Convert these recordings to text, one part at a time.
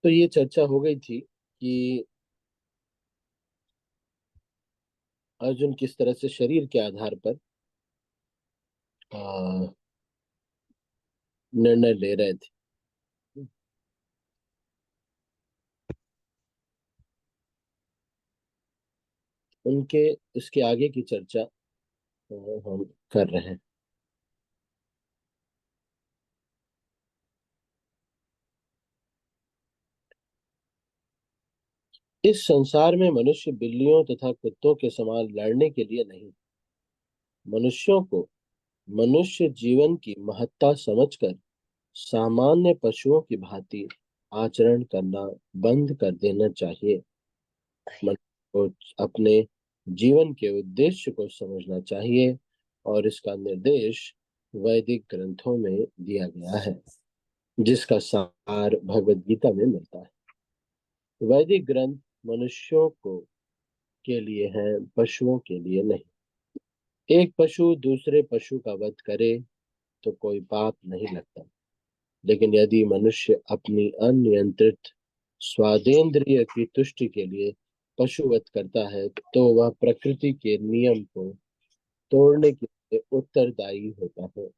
तो ये चर्चा हो गई थी कि अर्जुन किस तरह से शरीर के आधार पर निर्णय ले रहे थे। उनके इसके आगे की चर्चा हम कर रहे हैं। इस संसार में मनुष्य बिल्लियों तथा कुत्तों के समान लड़ने के लिए नहीं, मनुष्यों को मनुष्य जीवन की महत्ता समझकर सामान्य पशुओं की भांति आचरण करना बंद कर देना चाहिए। मनुष्य को अपने जीवन के उद्देश्य को समझना चाहिए और इसका निर्देश वैदिक ग्रंथों में दिया गया है, जिसका सार भगवत गीता में मिलता है। वैदिक ग्रंथ मनुष्यों को के लिए हैं, पशुओं के लिए नहीं। एक पशु दूसरे पशु का वध करे तो कोई पाप नहीं लगता, लेकिन यदि मनुष्य अपनी अनियंत्रित स्वादेंद्रिय की तुष्टि के लिए पशुवध करता है तो वह प्रकृति के नियम को तोड़ने के लिए उत्तरदायी होता है।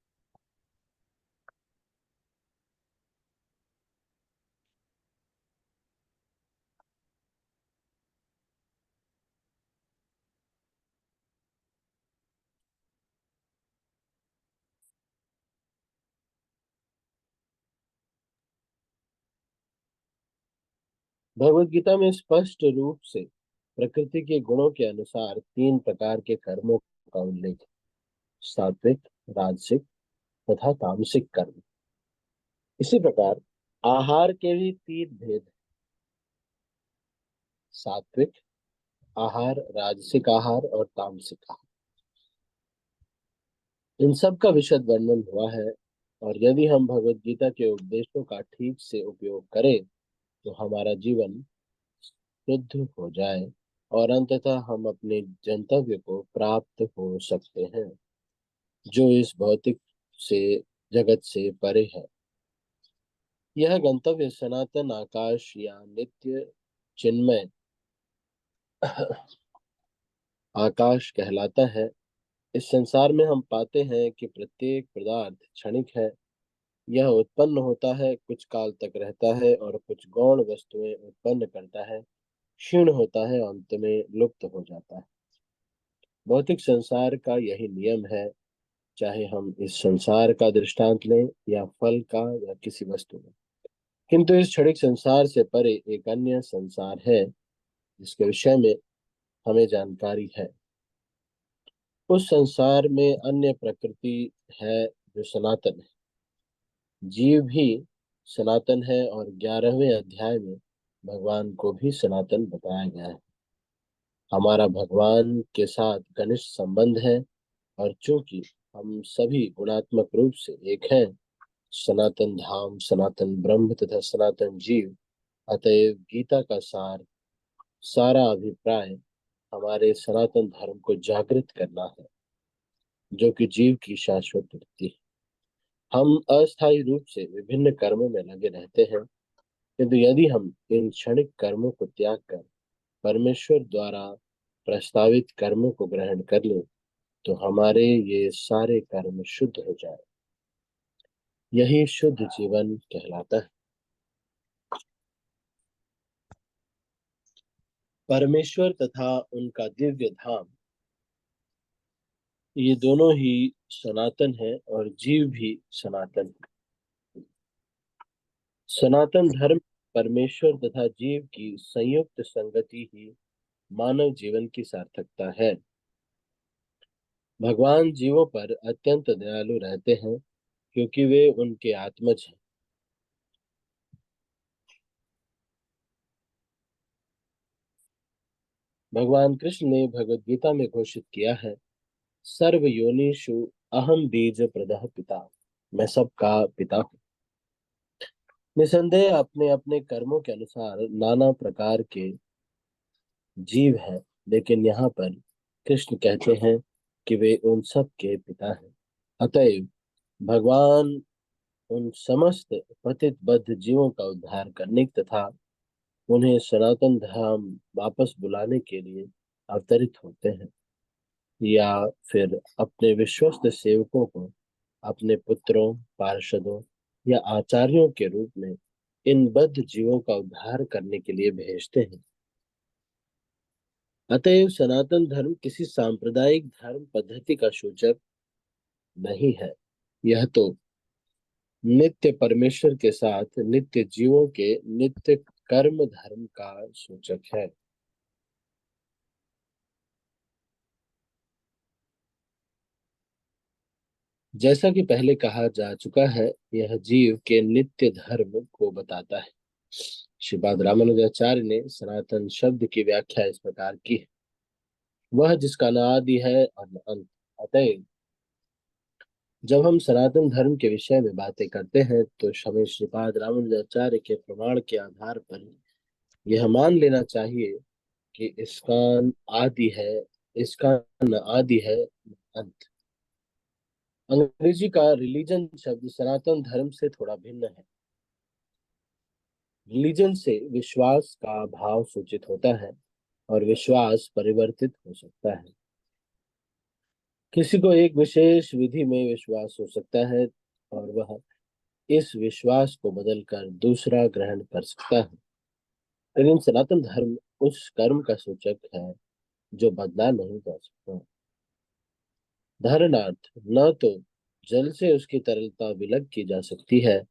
भगवत गीता में स्पष्ट रूप से प्रकृति के गुणों के अनुसार तीन प्रकार के कर्मों का उल्लेख है: सात्विक, राजसिक तथा तामसिक कर्म। इसी प्रकार आहार के भी तीन भेद हैं: सात्विक आहार, राजसिक आहार और तामसिक आहार। इन सब का विशद वर्णन हुआ है, और यदि हम भगवत गीता के उपदेशों का ठीक से उपयोग करें तो हमारा जीवन शुद्ध हो जाए और अंततः हम अपने गंतव्य को प्राप्त हो सकते हैं, जो इस भौतिक से जगत से परे है। यह गंतव्य सनातन आकाश या नित्य चिन्मय आकाश कहलाता है। इस संसार में हम पाते हैं कि प्रत्येक पदार्थ क्षणिक है। यह उत्पन्न होता है, कुछ काल तक रहता है और कुछ गौण वस्तुएं उत्पन्न करता है, क्षीण होता है, अंत में लुप्त हो जाता है। भौतिक संसार का यही नियम है, चाहे हम इस संसार का दृष्टांत लें या फल का या किसी वस्तु का। किंतु इस क्षणिक संसार से परे एक अन्य संसार है जिसके विषय में हमें जानकारी है। उस संसार में अन्य प्रकृति है जो सनातन है। जीव भी सनातन है और 11वें अध्याय में भगवान को भी सनातन बताया गया है। हमारा भगवान के साथ घनिष्ठ संबंध है, और चूंकि हम सभी गुणात्मक रूप से एक हैं, सनातन धाम, सनातन ब्रह्म तथा सनातन जीव, अतएव गीता का सारा अभिप्राय हमारे सनातन धर्म को जागृत करना है, जो कि जीव की शाश्वत वृत्ति है। हम अस्थायी रूप से विभिन्न कर्मों में लगे रहते हैं, किंतु यदि हम इन क्षणिक कर्मों को त्याग कर परमेश्वर द्वारा प्रस्तावित कर्मों को ग्रहण कर लें तो हमारे ये सारे कर्म शुद्ध हो जाए। यही शुद्ध जीवन कहलाता है। परमेश्वर तथा उनका दिव्य धाम, ये दोनों ही सनातन है और जीव भी सनातन है। सनातन धर्म परमेश्वर तथा जीव की संयुक्त संगति ही मानव जीवन की सार्थकता है। भगवान जीवों पर अत्यंत दयालु रहते हैं क्योंकि वे उनके आत्मज हैं। भगवान कृष्ण ने भगवत गीता में घोषित किया है, सर्व योनिषु अहम बीज प्रदः पिता। मैं सबका पिता हूँ। निसंदेह अपने अपने कर्मों के अनुसार नाना प्रकार के जीव हैं, लेकिन यहाँ पर कृष्ण कहते हैं कि वे उन सब के पिता हैं। अतएव भगवान उन समस्त पतित बद्ध जीवों का उद्धार करने तथा उन्हें सनातन धर्म वापस बुलाने के लिए अवतरित होते हैं, या फिर अपने विश्वस्त सेवकों को अपने पुत्रों, पार्षदों या आचार्यों के रूप में इन बद्ध जीवों का उद्धार करने के लिए भेजते हैं। अतएव सनातन धर्म किसी सांप्रदायिक धर्म पद्धति का सूचक नहीं है। यह तो नित्य परमेश्वर के साथ नित्य जीवों के नित्य कर्म धर्म का सूचक है। जैसा कि पहले कहा जा चुका है, यह जीव के नित्य धर्म को बताता है। श्रीपाद रामानुजाचार्य ने सनातन शब्द की व्याख्या इस प्रकार की है, वह जिसका न आदि है और न अंत। अतएव जब हम सनातन धर्म के विषय में बातें करते हैं तो हमें श्रीपाद रामानुजाचार्य के प्रमाण के आधार पर यह मान लेना चाहिए कि इसका आदि है, इसका न आदि है न अंत। अंग्रेजी का रिलीजन शब्द सनातन धर्म से थोड़ा भिन्न है। रिलीजन से विश्वास का भाव सूचित होता है और विश्वास परिवर्तित हो सकता है। किसी को एक विशेष विधि में विश्वास हो सकता है और वह इस विश्वास को बदलकर दूसरा ग्रहण कर सकता है, लेकिन सनातन धर्म उस कर्म का सूचक है जो बदला नहीं जा सकता। धारणार्थ, न तो जल से उसकी तरलता विलग की जा सकती है,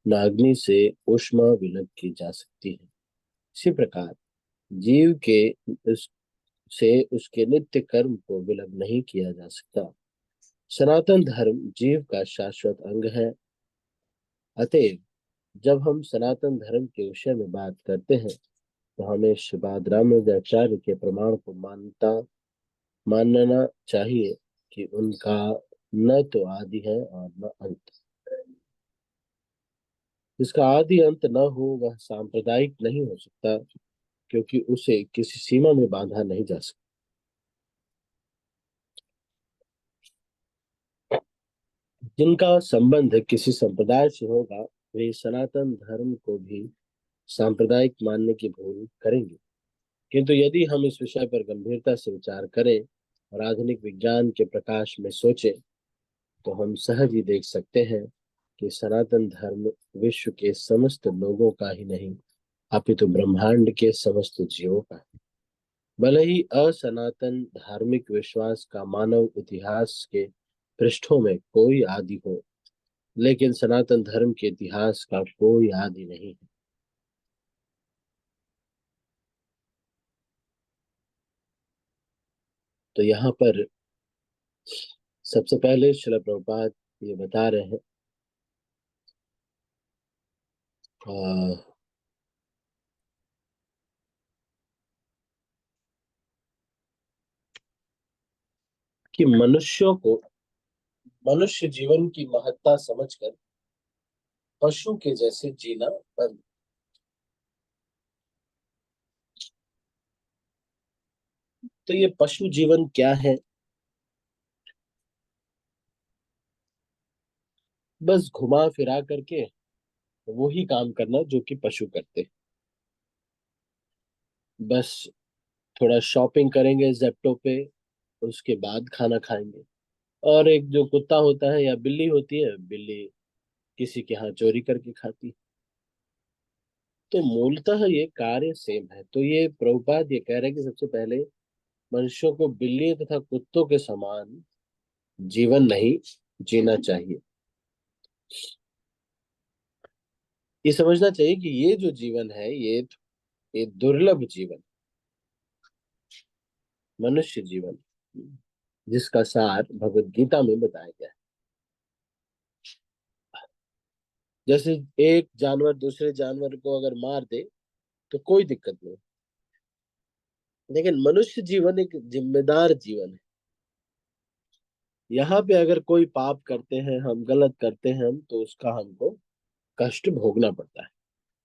न अग्नि से ऊष्मा विलग की जा सकती है। इसी प्रकार जीव के उस से उसके नित्य कर्म को विलग नहीं किया जा सकता। सनातन धर्म जीव का शाश्वत अंग है। अतएव जब हम सनातन धर्म के विषय में बात करते हैं तो हमें श्रीपाद रामानुजाचार्य के प्रमाण को मानना चाहिए कि उनका न तो आदि है और न अंत। जिसका आदि अंत न हो वह सांप्रदायिक नहीं हो सकता, क्योंकि उसे किसी सीमा में बांधा नहीं जा सकता। जिनका संबंध किसी संप्रदाय से होगा वे सनातन धर्म को भी सांप्रदायिक मानने की भूल करेंगे। किंतु यदि हम इस विषय पर गंभीरता से विचार करें और आधुनिक विज्ञान के प्रकाश में सोचें तो हम सहज ही देख सकते हैं कि सनातन धर्म विश्व के समस्त लोगों का ही नहीं अपितु ब्रह्मांड के समस्त जीवों का है। भले ही असनातन धार्मिक विश्वास का मानव इतिहास के पृष्ठों में कोई आदि हो, लेकिन सनातन धर्म के इतिहास का कोई आदि नहीं है। तो यहाँ पर सबसे पहले श्रील प्रभुपाद ये बता रहे हैं अ, कि मनुष्यों को मनुष्य जीवन की महत्ता समझकर पशु के जैसे जीना बंद। तो ये पशु जीवन क्या है? बस घुमा फिरा करके वो ही काम करना जो कि पशु करते। बस थोड़ा शॉपिंग करेंगे जेप्टो पे, उसके बाद खाना खाएंगे। और एक जो कुत्ता होता है या बिल्ली होती है, बिल्ली किसी के यहाँ चोरी करके खाती। तो मूलतः ये कार्य सेम है। तो ये प्रभुपाद ये कह रहे हैं कि सबसे पहले मनुष्यों को बिल्ली तथा कुत्तों के समान जीवन नहीं जीना चाहिए। ये समझना चाहिए कि ये जो जीवन है ये दुर्लभ जीवन, मनुष्य जीवन, जिसका सार भगवत गीता में बताया गया है। जैसे एक जानवर दूसरे जानवर को अगर मार दे तो कोई दिक्कत नहीं, लेकिन मनुष्य जीवन एक जिम्मेदार जीवन है। यहाँ पे अगर कोई पाप करते हैं, हम गलत करते हैं, हम तो उसका हमको कष्ट भोगना पड़ता है।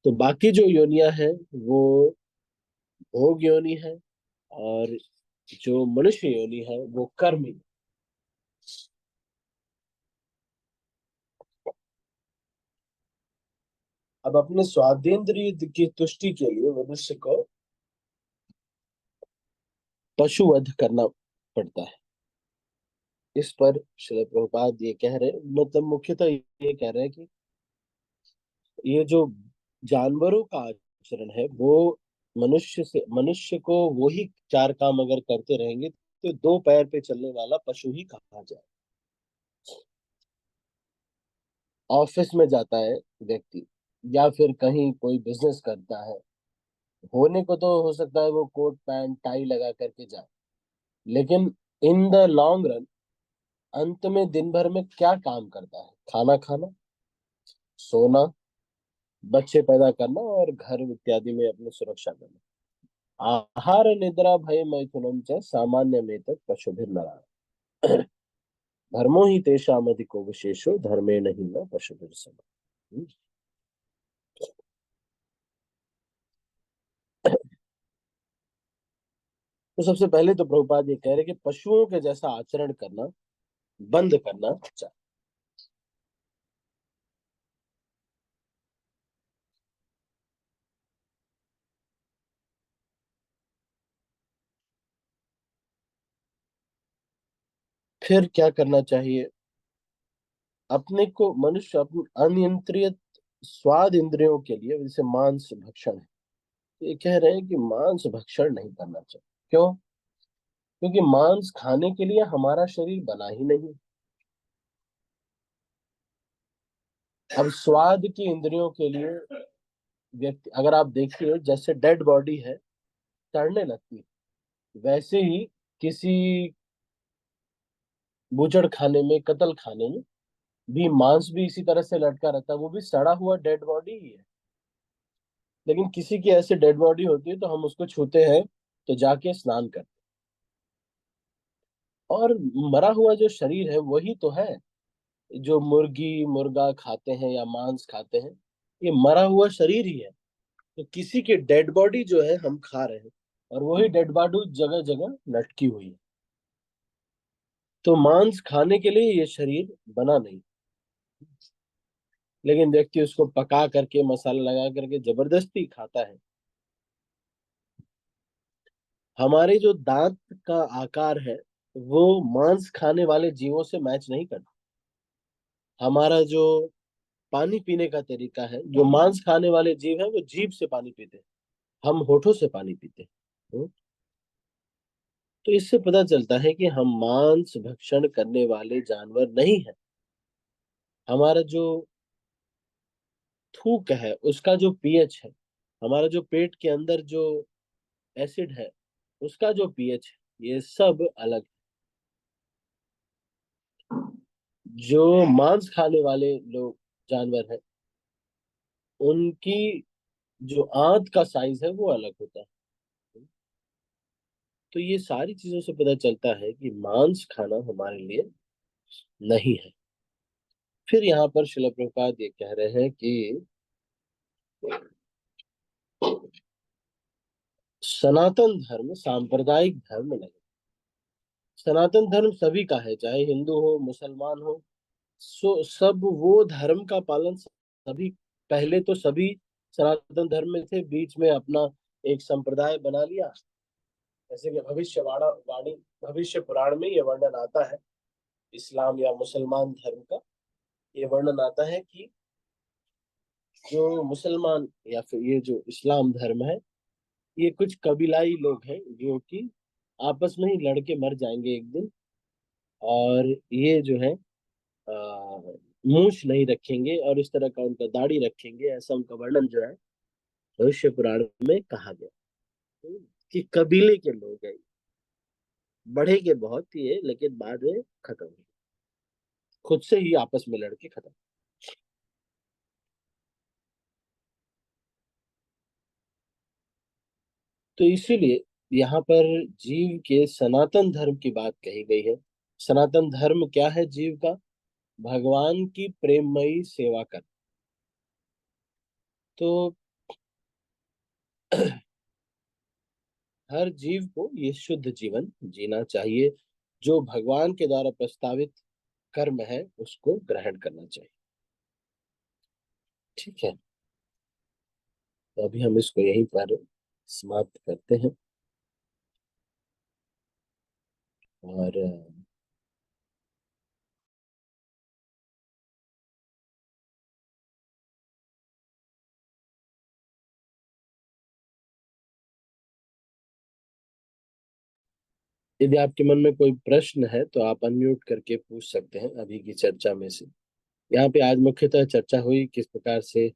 तो बाकी जो योनियां हैं वो भोग योनि है, और जो मनुष्य योनि है वो कर्म योनि। अब अपने स्वादेंद्रिय की तुष्टि के लिए मनुष्य को पशुवध करना पड़ता है। इस पर श्रील प्रभुपाद ये कह रहे, मतलब मुख्यतः ये कह रहे हैं कि ये जो जानवरों का आचरण है वो मनुष्य को वही चार काम अगर करते रहेंगे तो दो पैर पे चलने वाला पशु ही कहा जाए। ऑफिस में जाता है व्यक्ति, या फिर कहीं कोई बिजनेस करता है, होने को तो हो सकता है वो कोट पैंट टाई लगा करके जाए, लेकिन इन द लॉन्ग रन अंत में दिन भर में क्या काम करता है? खाना खाना, सोना, बच्चे पैदा करना और घर इत्यादि में अपनी सुरक्षा करना। आहार निद्रा भय मैथुनम च सामान्य में तक पशुभिर्नरा धर्मो ही तेषामधिको विशेषो धर्मे नहीं न पशुभिर सम। तो सबसे पहले तो प्रभुपाद ये कह रहे कि पशुओं के जैसा आचरण करना बंद करना चाहिए। फिर क्या करना चाहिए? अपने को मनुष्य अपने अनियंत्रित स्वाद इंद्रियों के लिए, जैसे मांस भक्षण है, ये कह रहे हैं कि मांस भक्षण नहीं करना चाहिए। क्यों? क्योंकि मांस खाने के लिए हमारा शरीर बना ही नहीं। अब स्वाद की इंद्रियों के लिए व्यक्ति, अगर आप देखिए जैसे डेड बॉडी है सड़ने लगती है, वैसे ही किसी बूचड़ खाने में, कत्ल खाने में भी मांस भी इसी तरह से लटका रहता है, वो भी सड़ा हुआ डेड बॉडी ही है। लेकिन किसी की ऐसे डेड बॉडी होती है तो हम उसको छूते हैं, तो जाके स्नान करते हैं। और मरा हुआ जो शरीर है वही तो है। जो मुर्गी मुर्गा खाते हैं या मांस खाते हैं, ये मरा हुआ शरीर ही है। तो किसी की डेड बॉडी जो है हम खा रहे हैं, और वही डेड बॉडी जगह जगह लटकी हुई है। तो मांस खाने के लिए ये शरीर बना नहीं, लेकिन व्यक्ति उसको पका करके मसाला लगा करके जबरदस्ती खाता है। हमारे जो दांत का आकार है वो मांस खाने वाले जीवों से मैच नहीं करता। हमारा जो पानी पीने का तरीका है, जो मांस खाने वाले जीव है वो जीभ से पानी पीते हैं, हम होठों से पानी पीते हैं। तो इससे पता चलता है कि हम मांस भक्षण करने वाले जानवर नहीं है। हमारा जो थूक है उसका जो पीएच है, हमारा जो पेट के अंदर जो एसिड है उसका जो पीएच है, ये सब अलग है। जो मांस खाने वाले लोग जानवर हैं, उनकी जो आंत का साइज है वो अलग होता है। तो ये सारी चीजों से पता चलता है कि मांस खाना हमारे लिए नहीं है। फिर यहाँ पर शिला प्रभुपाद ये कह रहे हैं कि सनातन धर्म सांप्रदायिक धर्म नहीं। सनातन धर्म सभी का है, चाहे हिंदू हो मुसलमान हो, सब वो धर्म का पालन सभी, पहले तो सभी सनातन धर्म में थे, बीच में अपना एक संप्रदाय बना लिया। जैसे कि वाणी भविष्य पुराण में ये वर्णन आता है, इस्लाम या मुसलमान धर्म का ये वर्णन आता है कि जो मुसलमान या फिर ये जो इस्लाम धर्म है, ये कुछ कबीलाई लोग हैं जो कि आपस में ही लड़के मर जाएंगे एक दिन, और ये जो है मूछ नहीं रखेंगे और इस तरह का उनका दाढ़ी रखेंगे, ऐसा उनका वर्णन जो है भविष्य पुराण में कहा गया। कि कबीले के लोग हैं, बढ़ेगे बहुत ही है लेकिन बाद में खत्म, खुद से ही आपस में लड़के खत्म। तो इसीलिए यहाँ पर जीव के सनातन धर्म की बात कही गई है। सनातन धर्म क्या है जीव का? भगवान की प्रेममयी सेवा कर। तो हर जीव को ये शुद्ध जीवन जीना चाहिए, जो भगवान के द्वारा प्रस्तावित कर्म है उसको ग्रहण करना चाहिए। ठीक है। तो अभी हम इसको यहीं पर समाप्त करते हैं। और यदि आपके मन में कोई प्रश्न है तो आप अनम्यूट करके पूछ सकते हैं अभी की चर्चा में से। यहाँ पे आज मुख्यतः चर्चा हुई किस प्रकार से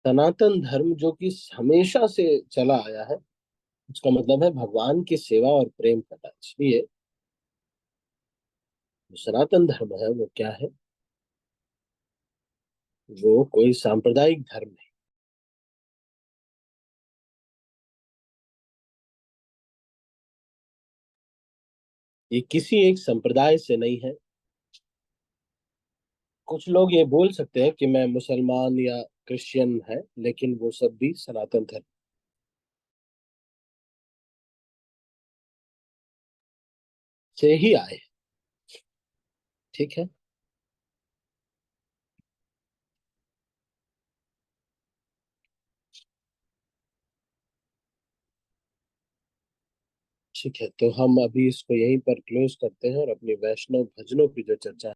सनातन धर्म जो कि हमेशा से चला आया है, उसका मतलब है भगवान की सेवा और प्रेम करना। इसलिए जो सनातन धर्म है वो क्या है? वो कोई सांप्रदायिक धर्म नहीं। ये किसी एक संप्रदाय से नहीं है। कुछ लोग ये बोल सकते हैं कि मैं मुसलमान या क्रिश्चियन है, लेकिन वो सब भी सनातन धर्म से ही आए। ठीक है। ठीक है, तो हम अभी इसको यहीं पर क्लोज करते हैं और अपनी वैष्णव भजनों की जो चर्चा